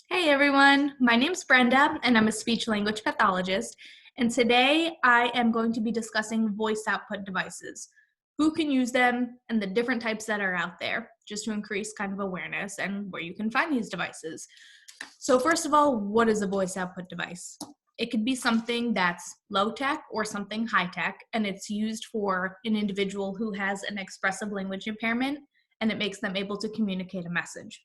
Hey everyone, my name's Brenda and I'm a speech language pathologist. And today I am going to be discussing voice output devices, who can use them, and the different types that are out there, just to increase kind of awareness and where you can find these devices. So, first of all, what is a voice output device? It could be something that's low tech or something high tech, and it's used for an individual who has an expressive language impairment and it makes them able to communicate a message.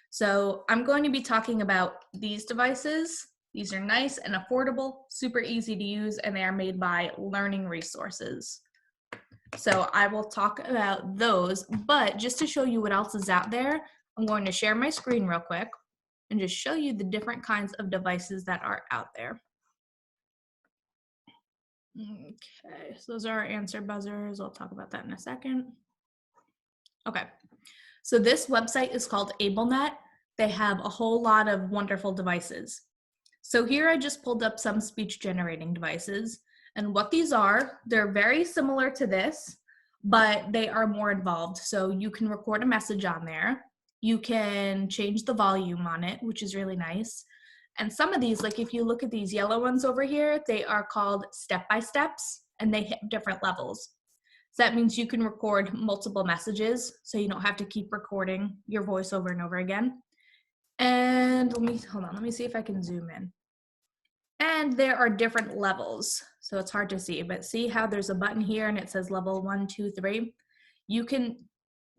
So I'm going to be talking about these devices. These are nice and affordable, super easy to use, and they are made by Learning Resources. So I will talk about those, but just to show you what else is out there, I'm going to share my screen real quick and just show you the different kinds of devices that are out there. Okay, so those are our answer buzzers. I'll talk about that in a second. Okay, so this website is called AbleNet. They have a whole lot of wonderful devices. So here I just pulled up some speech generating devices. And what these are, they're very similar to this, but they are more involved. So you can record a message on there. You can change the volume on it, which is really nice. And some of these, like if you look at these yellow ones over here, they are called step-by-steps and they hit different levels. So that means you can record multiple messages, so you don't have to keep recording your voice over and over again. And let me see if I can zoom in. And there are different levels, so it's hard to see, but see how there's a button here and it says level 1, 2, 3?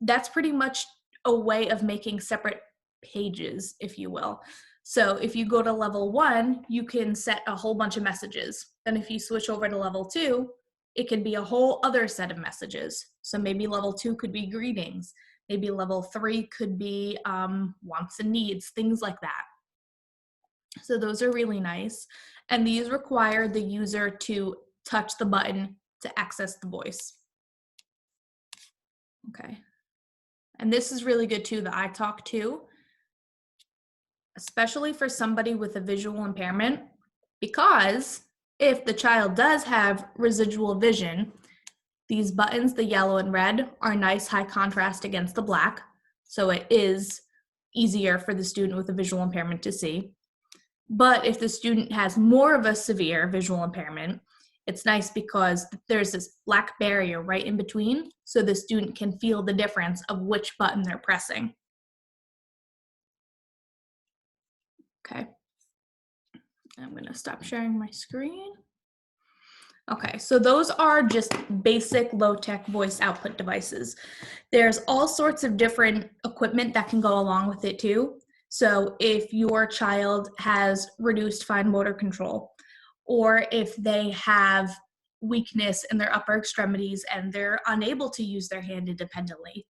That's pretty much a way of making separate pages, if you will. So if you go to level 1, you can set a whole bunch of messages. Then if you switch over to level 2, it can be a whole other set of messages. So maybe level 2 could be greetings. Maybe level 3 could be wants and needs, things like that. So those are really nice. And these require the user to touch the button to access the voice. Okay. And this is really good too, the iTalk 2, especially for somebody with a visual impairment, because if the child does have residual vision, these buttons, the yellow and red, are nice high contrast against the black. So it is easier for the student with a visual impairment to see. But if the student has more of a severe visual impairment, it's nice because there's this black barrier right in between, so the student can feel the difference of which button they're pressing. Okay, I'm gonna stop sharing my screen. Okay, so those are just basic low-tech voice output devices. There's all sorts of different equipment that can go along with it too. So if your child has reduced fine motor control, or if they have weakness in their upper extremities and they're unable to use their hand independently,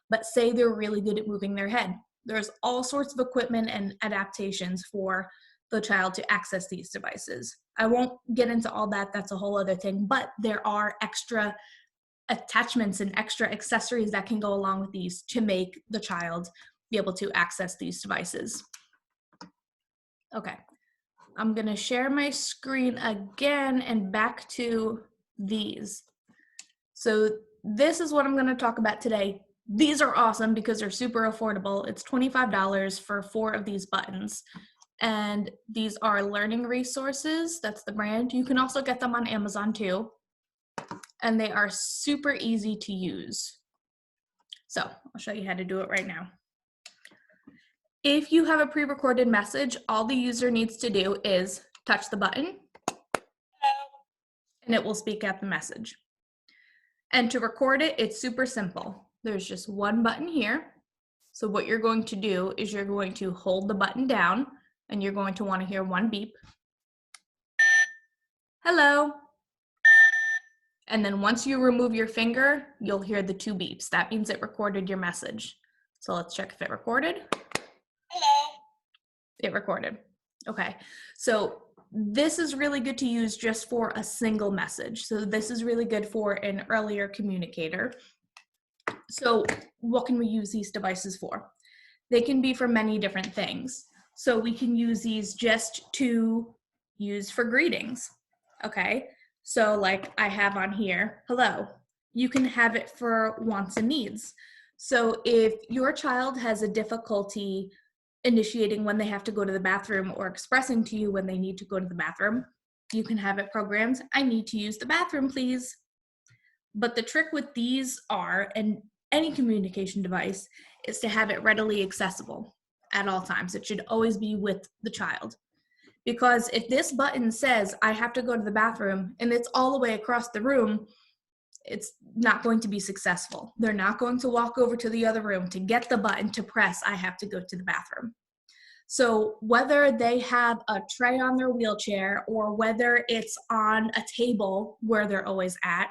but say they're really good at moving their head, there's all sorts of equipment and adaptations for the child to access these devices. I won't get into all that, that's a whole other thing, but there are extra attachments and extra accessories that can go along with these to make the child be able to access these devices. Okay, I'm gonna share my screen again and back to these. So this is what I'm gonna talk about today. These are awesome because they're super affordable. It's $25 for 4 of these buttons. And these are Learning Resources, that's the brand. You can also get them on Amazon too. And they are super easy to use. So I'll show you how to do it right now. If you have a pre-recorded message, all the user needs to do is touch the button and it will speak out the message. And to record it, it's super simple. There's just one button here. So what you're going to do is you're going to hold the button down and you're going to want to hear one beep. Hello. And then once you remove your finger, you'll hear the 2 beeps. That means it recorded your message. So let's check if it recorded. Hello. It recorded. Okay, so this is really good to use just for a single message. So this is really good for an earlier communicator. So what can we use these devices for? They can be for many different things. So we can use these just to use for greetings, okay? So like I have on here, hello. You can have it for wants and needs. So if your child has a difficulty initiating when they have to go to the bathroom or expressing to you when they need to go to the bathroom, you can have it programmed, I need to use the bathroom, please. But the trick with these are, and any communication device, is to have it readily accessible at all times. It should always be with the child. Because if this button says, I have to go to the bathroom, and it's all the way across the room, it's not going to be successful. They're not going to walk over to the other room to get the button to press, I have to go to the bathroom. So whether they have a tray on their wheelchair or whether it's on a table where they're always at,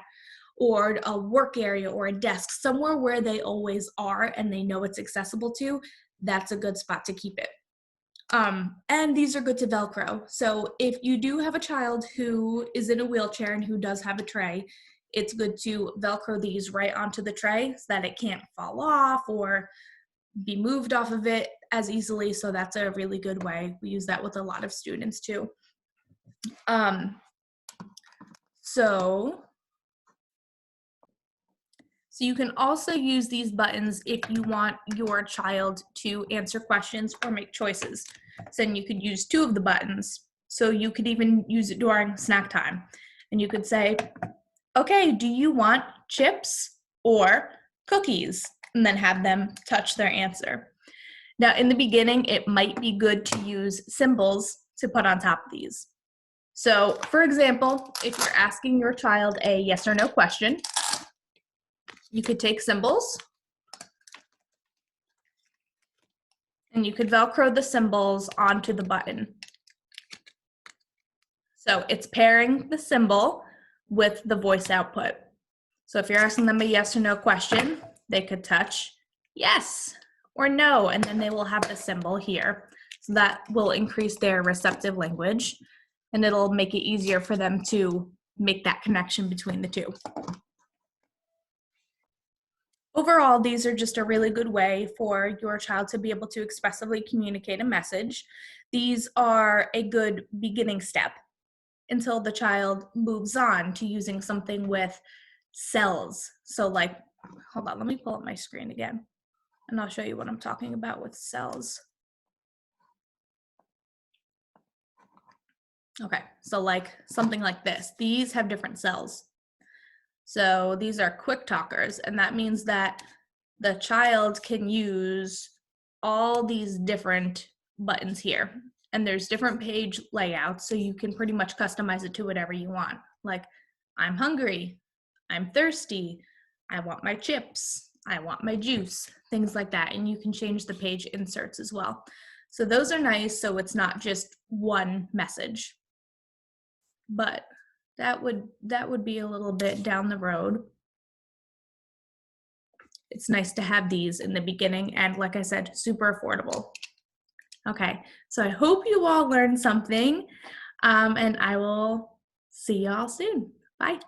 or a work area or a desk, somewhere where they always are and they know it's accessible to, that's a good spot to keep it. And these are good to Velcro. So if you do have a child who is in a wheelchair and who does have a tray, it's good to Velcro these right onto the tray so that it can't fall off or be moved off of it as easily. So that's a really good way. We use that with a lot of students too. So you can also use these buttons if you want your child to answer questions or make choices. So then you could use 2 of the buttons. So you could even use it during snack time. And you could say, okay, do you want chips or cookies? And then have them touch their answer. Now, in the beginning, it might be good to use symbols to put on top of these. So, for example, if you're asking your child a yes or no question, you could take symbols and you could Velcro the symbols onto the button. So it's pairing the symbol with the voice output. So if you're asking them a yes or no question, they could touch yes or no, and then they will have the symbol here. So that will increase their receptive language, and it'll make it easier for them to make that connection between the two. Overall, these are just a really good way for your child to be able to expressively communicate a message. These are a good beginning step until the child moves on to using something with cells. So like, hold on, let me pull up my screen again, and I'll show you what I'm talking about with cells. Okay, so like something like this. These have different cells. So these are quick talkers, and that means that the child can use all these different buttons here. And there's different page layouts, so you can pretty much customize it to whatever you want. Like, I'm hungry, I'm thirsty, I want my chips, I want my juice, things like that. And you can change the page inserts as well. So those are nice, so it's not just one message. But that would be a little bit down the road. It's nice to have these in the beginning, and like I said, super affordable. Okay, so I hope you all learned something, and I will see y'all soon. Bye.